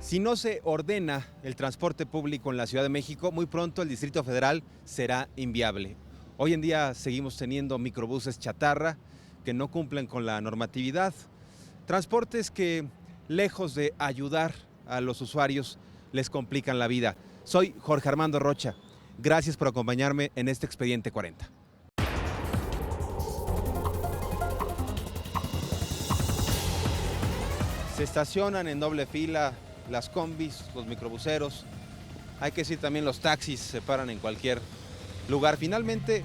Si no se ordena el transporte público en la Ciudad de México, muy pronto el Distrito Federal será inviable. Hoy en día seguimos teniendo microbuses chatarra que no cumplen con la normatividad, transportes que, lejos de ayudar a los usuarios, les complican la vida. Soy Jorge Armando Rocha. Gracias por acompañarme en este Expediente 40. Se estacionan en doble fila las combis, los microbuseros. Hay que decir también los taxis se paran en cualquier lugar. Finalmente,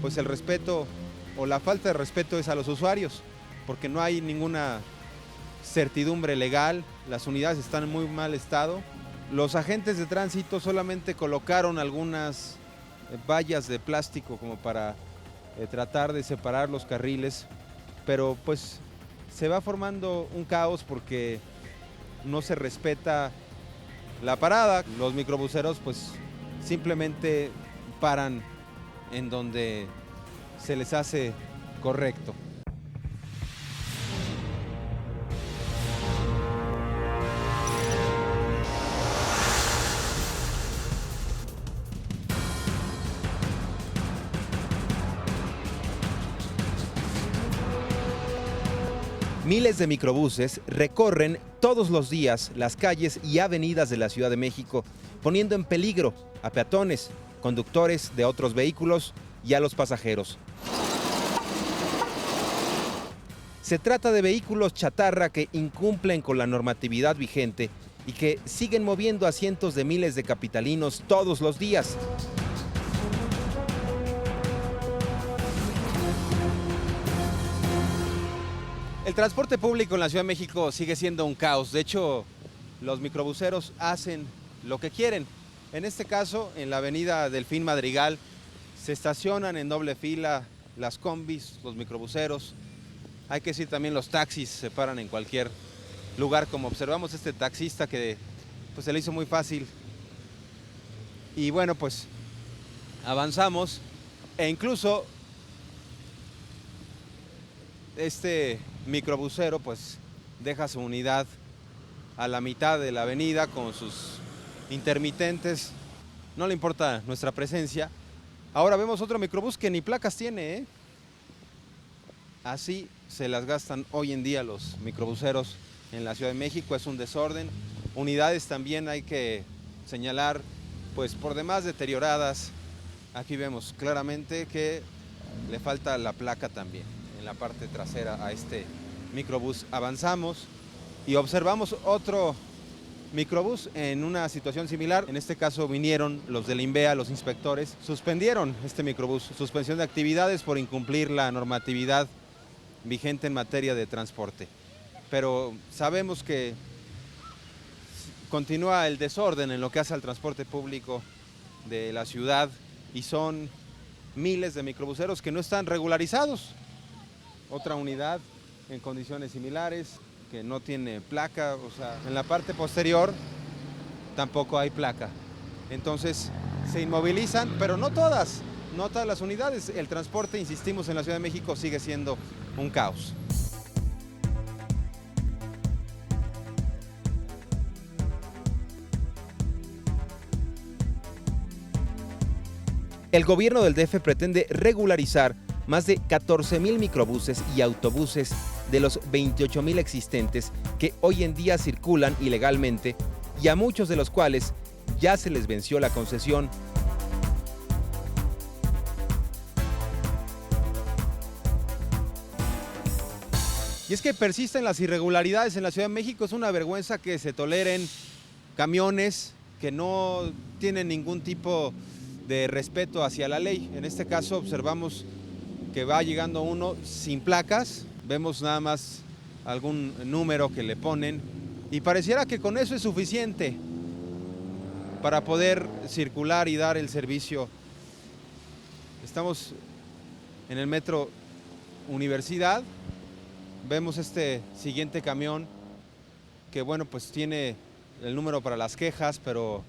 pues el respeto o la falta de respeto es a los usuarios, porque no hay ninguna certidumbre legal, las unidades están en muy mal estado. Los agentes de tránsito solamente colocaron algunas vallas de plástico como para tratar de separar los carriles, pero pues se va formando un caos porque no se respeta la parada. Los microbuseros pues simplemente paran en donde se les hace correcto. Miles de microbuses recorren todos los días las calles y avenidas de la Ciudad de México, poniendo en peligro a peatones, conductores de otros vehículos y a los pasajeros. Se trata de vehículos chatarra que incumplen con la normatividad vigente y que siguen moviendo a cientos de miles de capitalinos todos los días. El transporte público en la Ciudad de México sigue siendo un caos. De hecho, los microbuseros hacen lo que quieren. En este caso, en la avenida Delfín Madrigal, se estacionan en doble fila las combis, los microbuseros. Hay que decir también los taxis se paran en cualquier lugar, como observamos este taxista que pues, se le hizo muy fácil. Y bueno, pues avanzamos e incluso este microbusero pues deja su unidad a la mitad de la avenida con sus intermitentes. No le importa nuestra presencia. Ahora vemos otro microbús que ni placas tiene, ¿eh? Así se las gastan hoy en día los microbuseros en la Ciudad de México. Es un desorden. Unidades también hay que señalar pues por demás deterioradas. Aquí vemos claramente que le falta la placa también en la parte trasera a este microbús. Avanzamos y observamos otro microbús en una situación similar. En este caso vinieron los del INVEA, los inspectores, suspendieron este microbús, suspensión de actividades por incumplir la normatividad vigente en materia de transporte. Pero sabemos que continúa el desorden en lo que hace al transporte público de la ciudad y son miles de microbuseros que no están regularizados. Otra unidad en condiciones similares, que no tiene placa, o sea, en la parte posterior tampoco hay placa. Entonces se inmovilizan, pero no todas las unidades. El transporte, insistimos, en la Ciudad de México sigue siendo un caos. El gobierno del DF pretende regularizar más de 14,000 microbuses y autobuses de los 28,000 existentes que hoy en día circulan ilegalmente y a muchos de los cuales ya se les venció la concesión. Y es que persisten las irregularidades en la Ciudad de México. Es una vergüenza que se toleren camiones que no tienen ningún tipo de respeto hacia la ley. En este caso observamos que va llegando uno sin placas, vemos nada más algún número que le ponen y pareciera que con eso es suficiente para poder circular y dar el servicio. Estamos en el metro Universidad, vemos este siguiente camión que bueno, pues tiene el número para las quejas, pero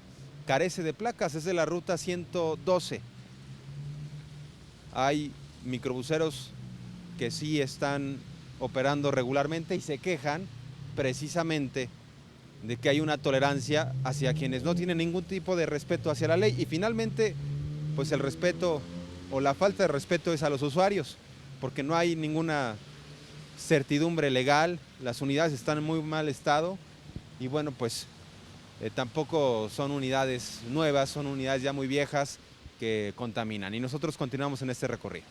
carece de placas, es de la ruta 112. Hay microbuseros que sí están operando regularmente y se quejan precisamente de que hay una tolerancia hacia quienes no tienen ningún tipo de respeto hacia la ley. Y finalmente, pues el respeto o la falta de respeto es a los usuarios, porque no hay ninguna certidumbre legal, las unidades están en muy mal estado y bueno, pues tampoco son unidades nuevas, son unidades ya muy viejas que contaminan y nosotros continuamos en este recorrido.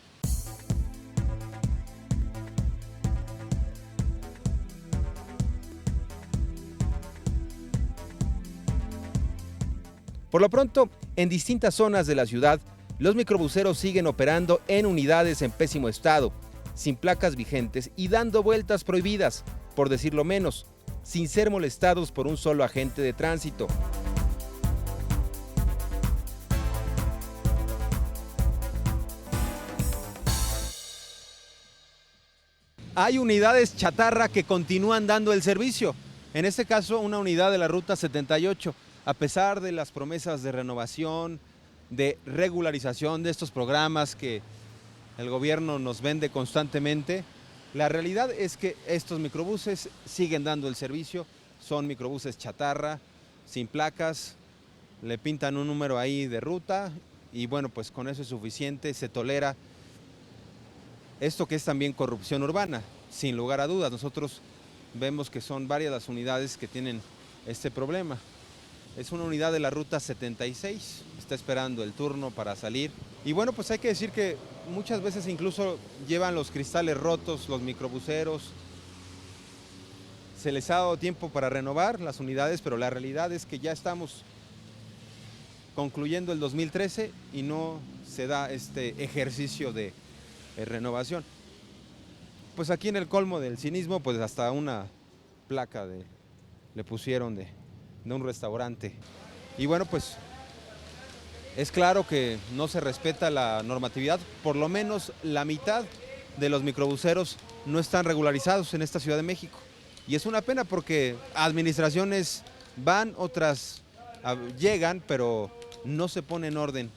Por lo pronto, en distintas zonas de la ciudad, los microbuseros siguen operando en unidades en pésimo estado, sin placas vigentes y dando vueltas prohibidas, por decirlo menos, sin ser molestados por un solo agente de tránsito. Hay unidades chatarra que continúan dando el servicio, en este caso una unidad de la Ruta 78, a pesar de las promesas de renovación, de regularización de estos programas que el gobierno nos vende constantemente. La realidad es que estos microbuses siguen dando el servicio, son microbuses chatarra, sin placas, le pintan un número ahí de ruta y bueno, pues con eso es suficiente, se tolera esto que es también corrupción urbana, sin lugar a dudas. Nosotros vemos que son varias las unidades que tienen este problema. Es una unidad de la Ruta 76, está esperando el turno para salir. Y bueno, pues hay que decir que muchas veces incluso llevan los cristales rotos, los microbuseros. Se les ha dado tiempo para renovar las unidades, pero la realidad es que ya estamos concluyendo el 2013 y no se da este ejercicio de renovación. Pues aquí en el colmo del cinismo, pues hasta una placa le pusieron de un restaurante. Y bueno, pues es claro que no se respeta la normatividad, por lo menos la mitad de los microbuseros no están regularizados en esta Ciudad de México. Y es una pena porque administraciones van, otras llegan, pero no se pone en orden.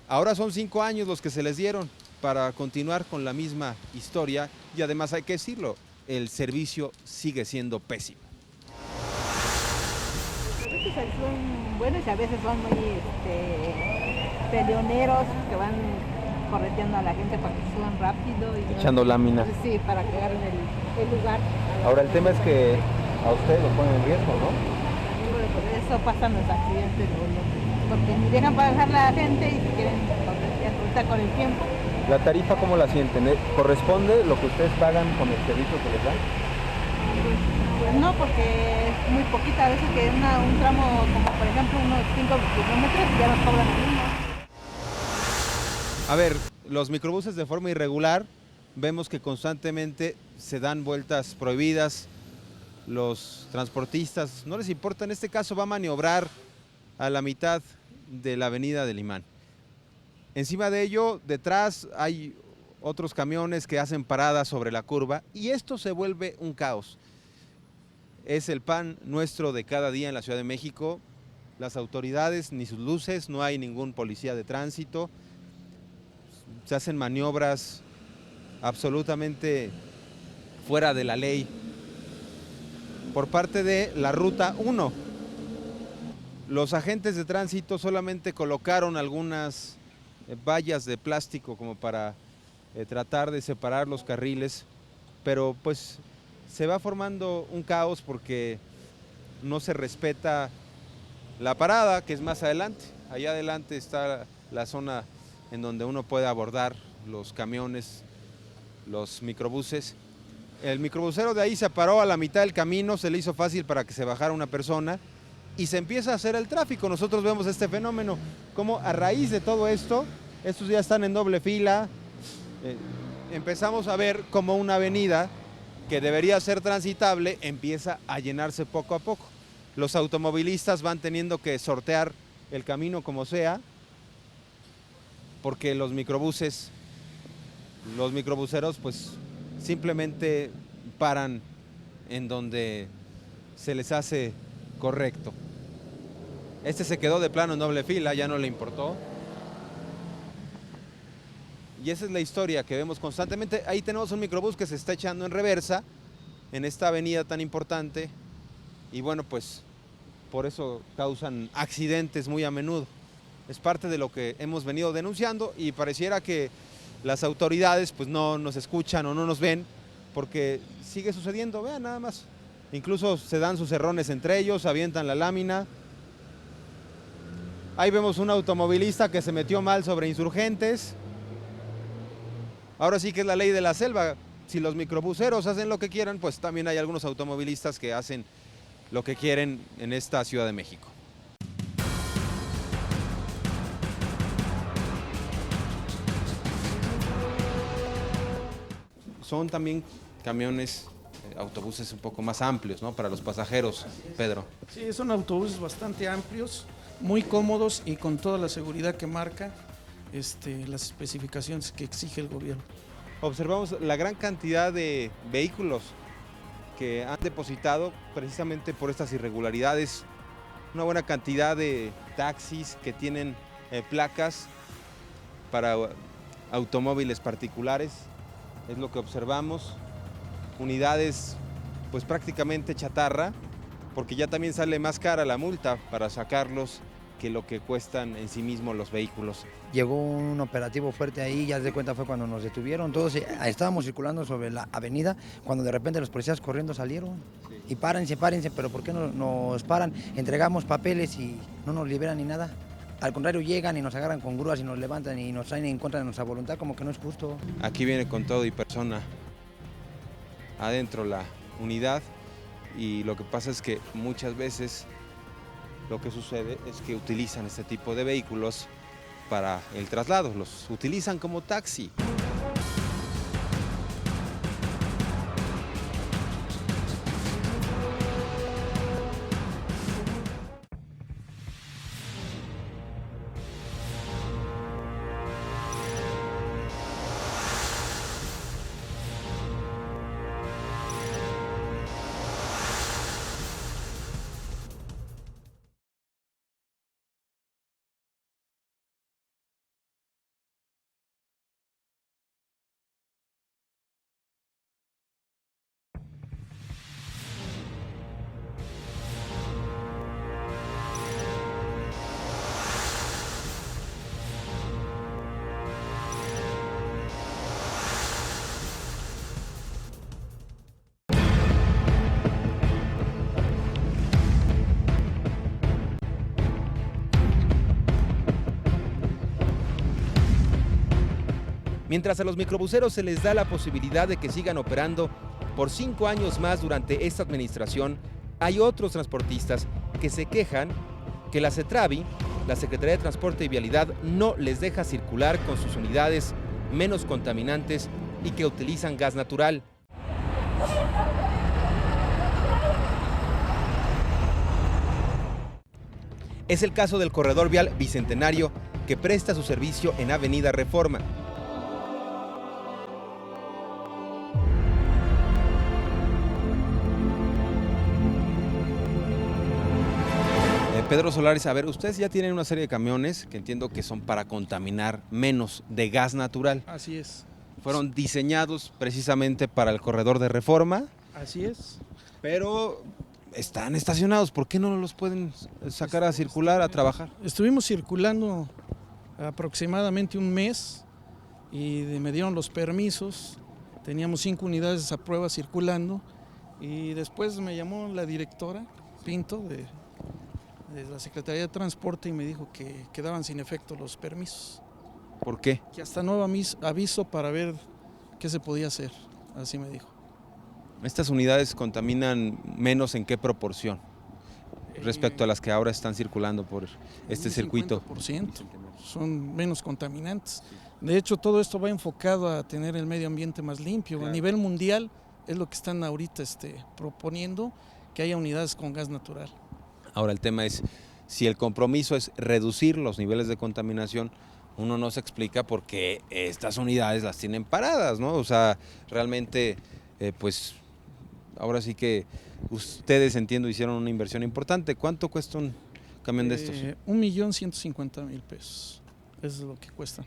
Ahora son 5 años los que se les dieron para continuar con la misma historia y además hay que decirlo, el servicio sigue siendo pésimo. A veces son buenos y a veces son muy peleoneros que van correteando a la gente para que suban rápido. Y echando láminas. Sí, para que agarren el lugar. Ahora el tema es que a ustedes lo ponen en riesgo, ¿no? Por eso pasan los accidentes, porque ni dejan pasar la gente y se quieren corretear ahorita con el tiempo. ¿La tarifa cómo la sienten? ¿Corresponde lo que ustedes pagan con el servicio que les dan? Pues no, porque es muy poquita, a veces que un tramo como por ejemplo unos 5 kilómetros ya nos cobran lo mismo. A ver, los microbuses de forma irregular, vemos que constantemente se dan vueltas prohibidas, los transportistas no les importa, en este caso va a maniobrar a la mitad de la avenida del Imán. Encima de ello, detrás hay otros camiones que hacen paradas sobre la curva y esto se vuelve un caos. Es el pan nuestro de cada día en la Ciudad de México. Las autoridades, ni sus luces, no hay ningún policía de tránsito. Se hacen maniobras absolutamente fuera de la ley por parte de la Ruta 1. Los agentes de tránsito solamente colocaron algunas vallas de plástico como para tratar de separar los carriles, pero pues se va formando un caos porque no se respeta la parada, que es más adelante. Allá adelante está la zona en donde uno puede abordar los camiones, los microbuses. El microbusero de ahí se paró a la mitad del camino, se le hizo fácil para que se bajara una persona y se empieza a hacer el tráfico. Nosotros vemos este fenómeno, como a raíz de todo esto, estos ya están en doble fila, empezamos a ver como una avenida que debería ser transitable empieza a llenarse poco a poco. Los automovilistas van teniendo que sortear el camino como sea, porque los microbuseros pues simplemente paran en donde se les hace correcto. Este se quedó de plano en doble fila, ya no le importó. Y esa es la historia que vemos constantemente. Ahí tenemos un microbús que se está echando en reversa en esta avenida tan importante y bueno, pues por eso causan accidentes muy a menudo. Es parte de lo que hemos venido denunciando y pareciera que las autoridades pues no nos escuchan o no nos ven porque sigue sucediendo, vean nada más. Incluso se dan sus errores entre ellos, avientan la lámina. Ahí vemos un automovilista que se metió mal sobre Insurgentes. Ahora sí que es la ley de la selva. Si los microbuseros hacen lo que quieran, pues también hay algunos automovilistas que hacen lo que quieren en esta Ciudad de México. Son también camiones, autobuses un poco más amplios, ¿no? Para los pasajeros, Pedro. Sí, son autobuses bastante amplios, muy cómodos y con toda la seguridad que marca las especificaciones que exige el gobierno. Observamos la gran cantidad de vehículos que han depositado precisamente por estas irregularidades, una buena cantidad de taxis que tienen placas para automóviles particulares, es lo que observamos, unidades pues prácticamente chatarra, porque ya también sale más cara la multa para sacarlos que lo que cuestan en sí mismos los vehículos. Llegó un operativo fuerte ahí, ya de cuenta fue cuando nos detuvieron, todos estábamos circulando sobre la avenida, cuando de repente los policías corriendo salieron. Sí. Y párense, pero ¿por qué no nos paran? Entregamos papeles y no nos liberan ni nada. Al contrario, llegan y nos agarran con grúas y nos levantan y nos traen en contra de nuestra voluntad, como que no es justo. Aquí viene con todo y persona adentro la unidad y lo que pasa es que muchas veces lo que sucede es que utilizan este tipo de vehículos para el traslado, los utilizan como taxi. Mientras a los microbuseros se les da la posibilidad de que sigan operando por 5 años más durante esta administración, hay otros transportistas que se quejan que la CETRAVI, la Secretaría de Transporte y Vialidad, no les deja circular con sus unidades menos contaminantes y que utilizan gas natural. Es el caso del corredor vial Bicentenario, que presta su servicio en Avenida Reforma. Pedro Solares, a ver, ustedes ya tienen una serie de camiones que entiendo que son para contaminar menos de gas natural. Así es. Fueron diseñados precisamente para el corredor de Reforma. Así es. Pero están estacionados, ¿por qué no los pueden sacar a circular, a trabajar? Estuvimos circulando aproximadamente un mes y me dieron los permisos. Teníamos 5 unidades a prueba circulando y después me llamó la directora Pinto de la Secretaría de Transporte y me dijo que quedaban sin efecto los permisos. ¿Por qué? Que hasta nuevo aviso para ver qué se podía hacer, así me dijo. ¿Estas unidades contaminan menos en qué proporción respecto a las que ahora están circulando por este circuito? 50%, son menos contaminantes. De hecho, todo esto va enfocado a tener el medio ambiente más limpio. Claro. A nivel mundial es lo que están ahorita proponiendo, que haya unidades con gas natural. Ahora el tema es, si el compromiso es reducir los niveles de contaminación, uno no se explica por qué estas unidades las tienen paradas, ¿no? O sea, realmente, pues, ahora sí que ustedes, entiendo, hicieron una inversión importante. ¿Cuánto cuesta un camión de estos? 1.150.000 pesos, eso es lo que cuestan.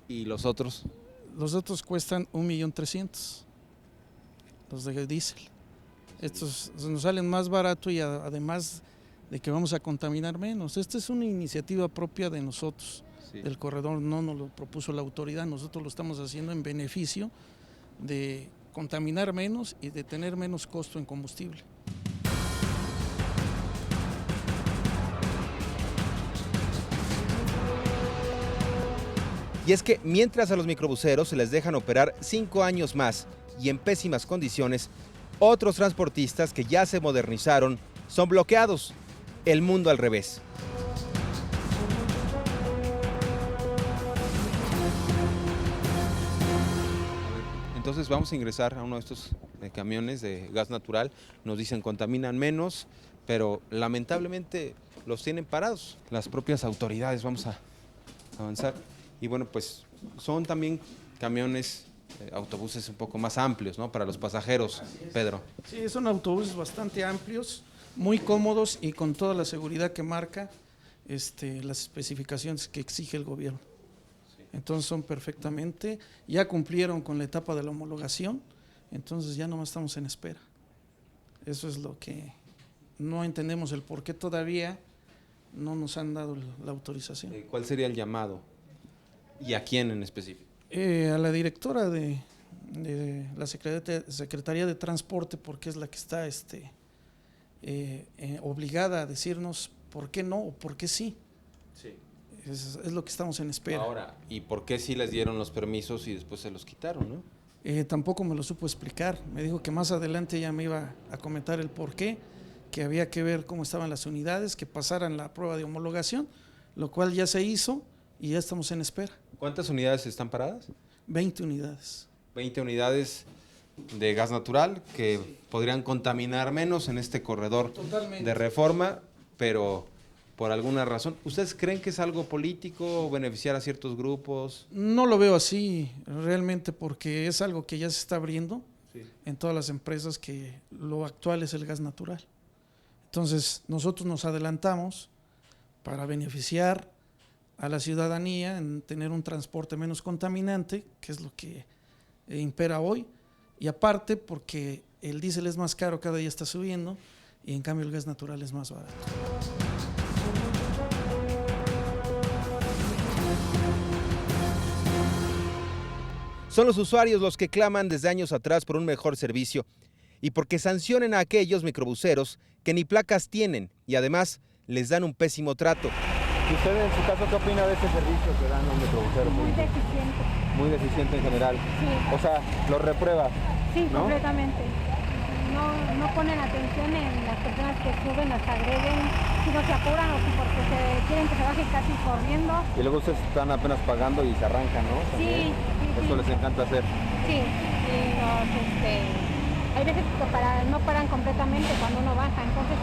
¿Y los otros? Los otros cuestan 1.300.000, los de diésel. Estos nos salen más barato y además de que vamos a contaminar menos. Esta es una iniciativa propia de nosotros, Sí. del corredor, no nos lo propuso la autoridad, nosotros lo estamos haciendo en beneficio de contaminar menos y de tener menos costo en combustible. Y es que mientras a los microbuseros se les dejan operar 5 años más y en pésimas condiciones, otros transportistas que ya se modernizaron son bloqueados. El mundo al revés. Entonces vamos a ingresar a uno de estos camiones de gas natural. Nos dicen contaminan menos, pero lamentablemente los tienen parados. Las propias autoridades, vamos a avanzar. Y bueno, pues son también camiones, autobuses un poco más amplios, ¿no? Para los pasajeros, Pedro. Sí, son autobuses bastante amplios, muy cómodos y con toda la seguridad que marca las especificaciones que exige el gobierno. Entonces son perfectamente, ya cumplieron con la etapa de la homologación, entonces ya nomás estamos en espera. Eso es lo que no entendemos, el por qué todavía no nos han dado la autorización. ¿Cuál sería el llamado? ¿Y a quién en específico? A la directora de la Secretaría de Transporte, porque es la que está obligada a decirnos por qué no o por qué sí. Sí. Es lo que estamos en espera. Ahora, ¿y por qué sí les dieron los permisos y después se los quitaron, no? Tampoco me lo supo explicar. Me dijo que más adelante ya me iba a comentar el por qué, que había que ver cómo estaban las unidades, que pasaran la prueba de homologación, lo cual ya se hizo y ya estamos en espera. ¿Cuántas unidades están paradas? 20 unidades. 20 unidades de gas natural que podrían contaminar menos en este corredor Totalmente. de Reforma, pero por alguna razón. ¿Ustedes creen que es algo político, beneficiar a ciertos grupos? No lo veo así realmente, porque es algo que ya se está abriendo Sí. en todas las empresas, que lo actual es el gas natural. Entonces nosotros nos adelantamos para beneficiar a la ciudadanía en tener un transporte menos contaminante, que es lo que impera hoy, y aparte porque el diésel es más caro, cada día está subiendo, y en cambio el gas natural es más barato. Son los usuarios los que claman desde años atrás por un mejor servicio y porque sancionen a aquellos microbuseros que ni placas tienen y además les dan un pésimo trato. ¿Y usted en su caso qué opina de ese servicio que dan los microbuseros? Muy deficiente. Muy deficiente en general. Sí. O sea, lo reprueba. Sí, ¿no? completamente. No ponen atención en las personas que suben, las agreden, si no se apuran o si porque quieren que se bajen casi corriendo. Y luego ustedes están apenas pagando y se arrancan, ¿no? Sí, sí, Eso sí. les encanta hacer. Sí, y hay veces que no paran completamente cuando uno baja, entonces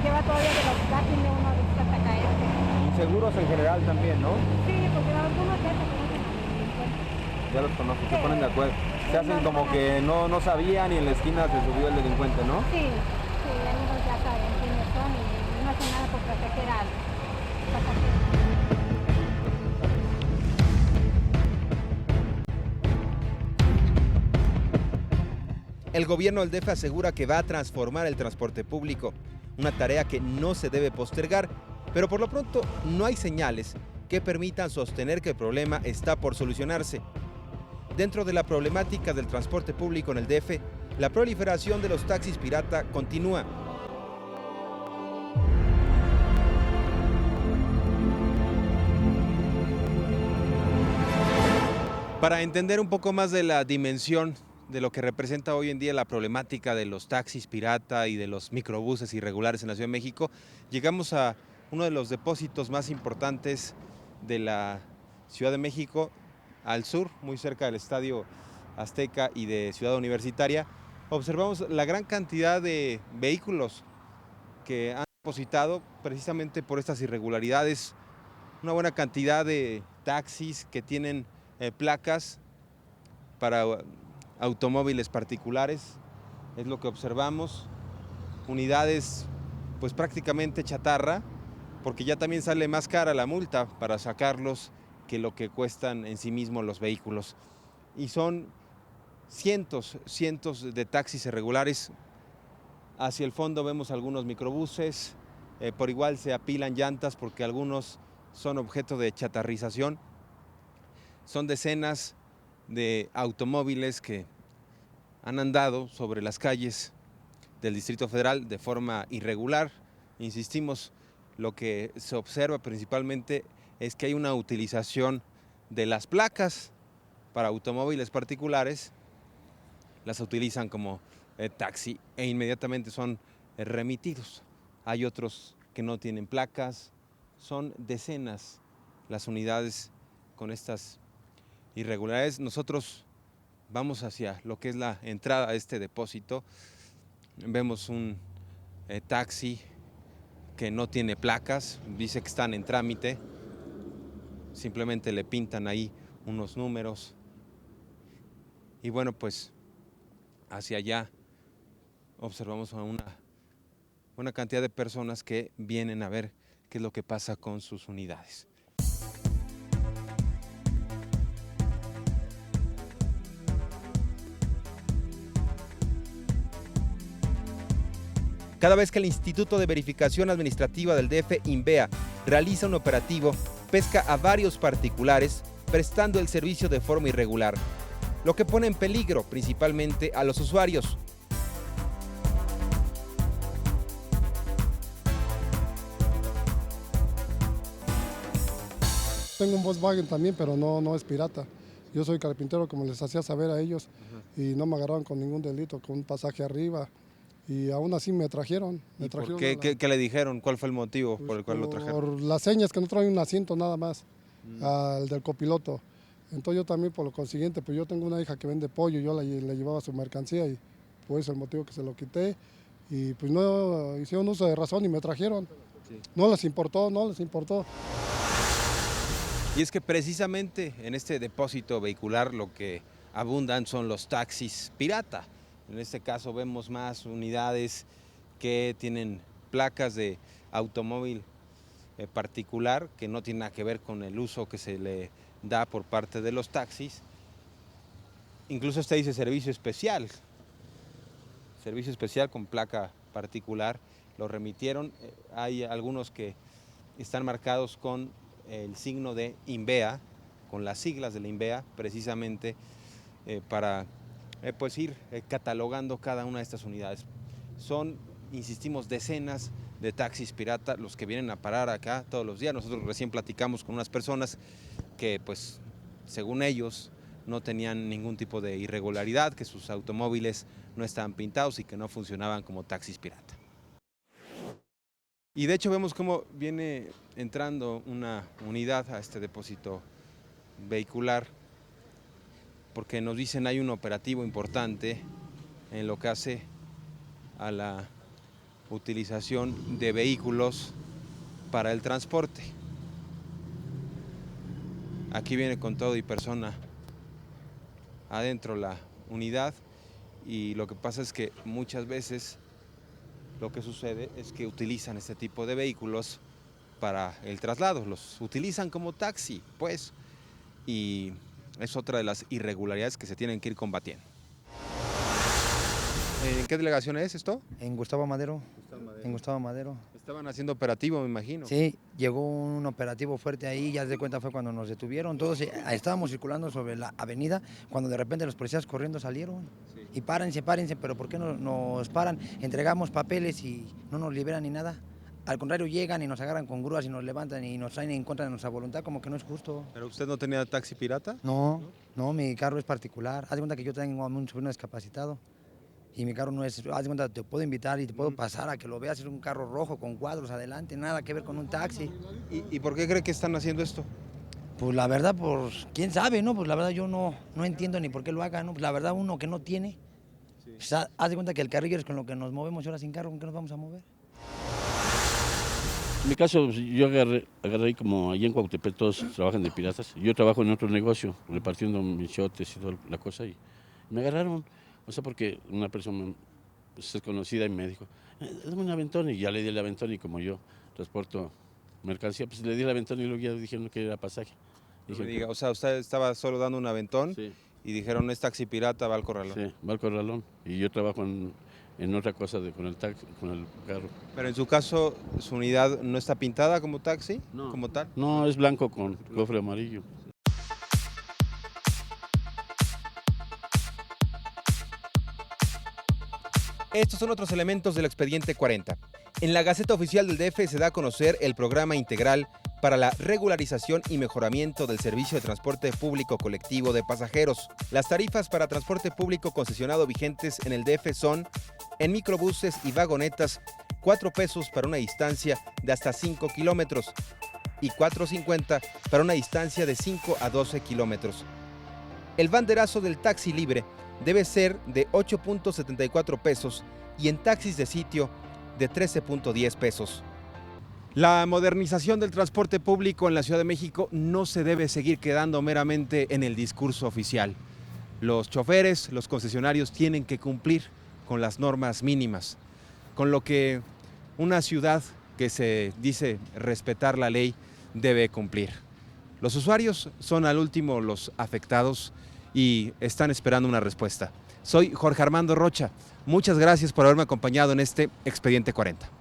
lleva todavía velocidad, tiene uno a veces hasta caerse. Inseguros en general también, ¿no? Sí, porque algunos ya se conocen a los delincuentes. Ya los conozco, se Sí. ponen de acuerdo. Se hacen No, como no. que no sabían y en la esquina se subió el delincuente, ¿no? Sí, algunos ya saben quiénes son y no hacen nada por proteger al pasajero. El gobierno del DF asegura que va a transformar el transporte público, una tarea que no se debe postergar, pero por lo pronto no hay señales que permitan sostener que el problema está por solucionarse. Dentro de la problemática del transporte público en el DF, la proliferación de los taxis pirata continúa. Para entender un poco más de la dimensión de lo que representa hoy en día la problemática de los taxis pirata y de los microbuses irregulares en la Ciudad de México, llegamos a uno de los depósitos más importantes de la Ciudad de México, al sur, muy cerca del Estadio Azteca y de Ciudad Universitaria. Observamos la gran cantidad de vehículos que han depositado precisamente por estas irregularidades, una buena cantidad de taxis que tienen placas para automóviles particulares, es lo que observamos, unidades pues prácticamente chatarra, porque ya también sale más cara la multa para sacarlos que lo que cuestan en sí mismos los vehículos. Y son cientos de taxis irregulares Hacia el fondo vemos algunos microbuses, por igual se apilan llantas porque algunos son objeto de chatarrización. Son decenas de automóviles que han andado sobre las calles del Distrito Federal de forma irregular. Insistimos, lo que se observa principalmente es que hay una utilización de las placas para automóviles particulares, las utilizan como taxi e inmediatamente son remitidos. Hay otros que no tienen placas, son decenas las unidades con estas irregularidades. Nosotros vamos hacia lo que es la entrada a este depósito. Vemos un taxi que no tiene placas, dice que están en trámite, simplemente le pintan ahí unos números. Y bueno, pues hacia allá observamos a una cantidad de personas que vienen a ver qué es lo que pasa con sus unidades. Cada vez que el Instituto de Verificación Administrativa del DF, INVEA, realiza un operativo, pesca a varios particulares prestando el servicio de forma irregular, lo que pone en peligro principalmente a los usuarios. Tengo un Volkswagen también, pero no es pirata. Yo soy carpintero, como les hacía saber a ellos, y no me agarraron con ningún delito, con un pasaje arriba. Y aún así me trajeron. ¿Y por qué? ¿Qué le dijeron? ¿Cuál fue el motivo por el cual lo trajeron? Por las señas, que no traen un asiento nada más, al del copiloto. Entonces yo también, por lo consiguiente, pues yo tengo una hija que vende pollo, yo le llevaba su mercancía y pues el motivo que se lo quité. Y pues no hicieron uso de razón y me trajeron. Sí. No les importó. Y es que precisamente en este depósito vehicular lo que abundan son los taxis pirata. En este caso vemos más unidades que tienen placas de automóvil particular, que no tiene nada que ver con el uso que se le da por parte de los taxis. Incluso este dice servicio especial con placa particular. Lo remitieron. Hay algunos que están marcados con el signo de INVEA, con las siglas de la INVEA, precisamente para pues ir catalogando cada una de estas unidades. Son, insistimos, decenas de taxis pirata los que vienen a parar acá todos los días. Nosotros recién platicamos con unas personas que, pues, según ellos, no tenían ningún tipo de irregularidad, que sus automóviles no estaban pintados y que no funcionaban como taxis pirata. Y de hecho vemos cómo viene entrando una unidad a este depósito vehicular, porque nos dicen hay un operativo importante en lo que hace a la utilización de vehículos para el transporte. Aquí viene con todo y persona adentro la unidad, y lo que pasa es que muchas veces lo que sucede es que utilizan este tipo de vehículos para el traslado, los utilizan como taxi, pues, y es otra de las irregularidades que se tienen que ir combatiendo. ¿En qué delegación es esto? En Gustavo Madero. En Gustavo Madero. Estaban haciendo operativo, me imagino. Sí, llegó un operativo fuerte ahí, ya se cuenta fue cuando nos detuvieron. Todos estábamos circulando sobre la avenida, cuando de repente los policías corriendo salieron. Sí. Y párense, pero ¿por qué no nos paran? Entregamos papeles y no nos liberan ni nada. Al contrario, llegan y nos agarran con grúas y nos levantan y nos traen en contra de nuestra voluntad, como que no es justo. ¿Pero usted no tenía taxi pirata? No, mi carro es particular. Haz de cuenta que yo tengo a un sobrino discapacitado. Y mi carro no es, haz de cuenta, te puedo invitar y te puedo pasar a que lo veas, es un carro rojo con cuadros adelante, nada que ver con un taxi. ¿Y por qué cree que están haciendo esto? Pues la verdad, pues quién sabe, ¿no? Pues la verdad yo no entiendo ni por qué lo hagan, ¿no? Pues la verdad uno que no tiene, sí. Pues haz de cuenta que el carrillo es con lo que nos movemos y ahora sin carro, ¿con qué nos vamos a mover? En mi caso, yo agarré como allí en Cuautepec todos trabajan de piratas. Yo trabajo en otro negocio, repartiendo michotes y toda la cosa, y me agarraron. O sea, porque una persona pues, es conocida y me dijo, dame un aventón, y ya le di el aventón, y como yo transporto mercancía, pues le di el aventón y luego ya dijeron que era pasaje. Dije, o sea, usted estaba solo dando un aventón, sí. Y dijeron, es taxi pirata, va al corralón. Sí, va al corralón, y yo trabajo en en otra cosa con el taxi, con el carro. Pero en su caso, ¿su unidad no está pintada como taxi? No. Como tal. No, es blanco con cofre amarillo. Estos son otros elementos del expediente 40. En la Gaceta Oficial del DF se da a conocer el programa integral para la regularización y mejoramiento del servicio de transporte público colectivo de pasajeros. Las tarifas para transporte público concesionado vigentes en el DF son, en microbuses y vagonetas, 4 pesos para una distancia de hasta 5 kilómetros y 4.50 para una distancia de 5 a 12 kilómetros. El banderazo del taxi libre debe ser de 8.74 pesos y en taxis de sitio de 13.10 pesos. La modernización del transporte público en la Ciudad de México no se debe seguir quedando meramente en el discurso oficial. Los choferes, los concesionarios tienen que cumplir con las normas mínimas, con lo que una ciudad que se dice respetar la ley debe cumplir. Los usuarios son al último los afectados y están esperando una respuesta. Soy Jorge Armando Rocha. Muchas gracias por haberme acompañado en este Expediente 40.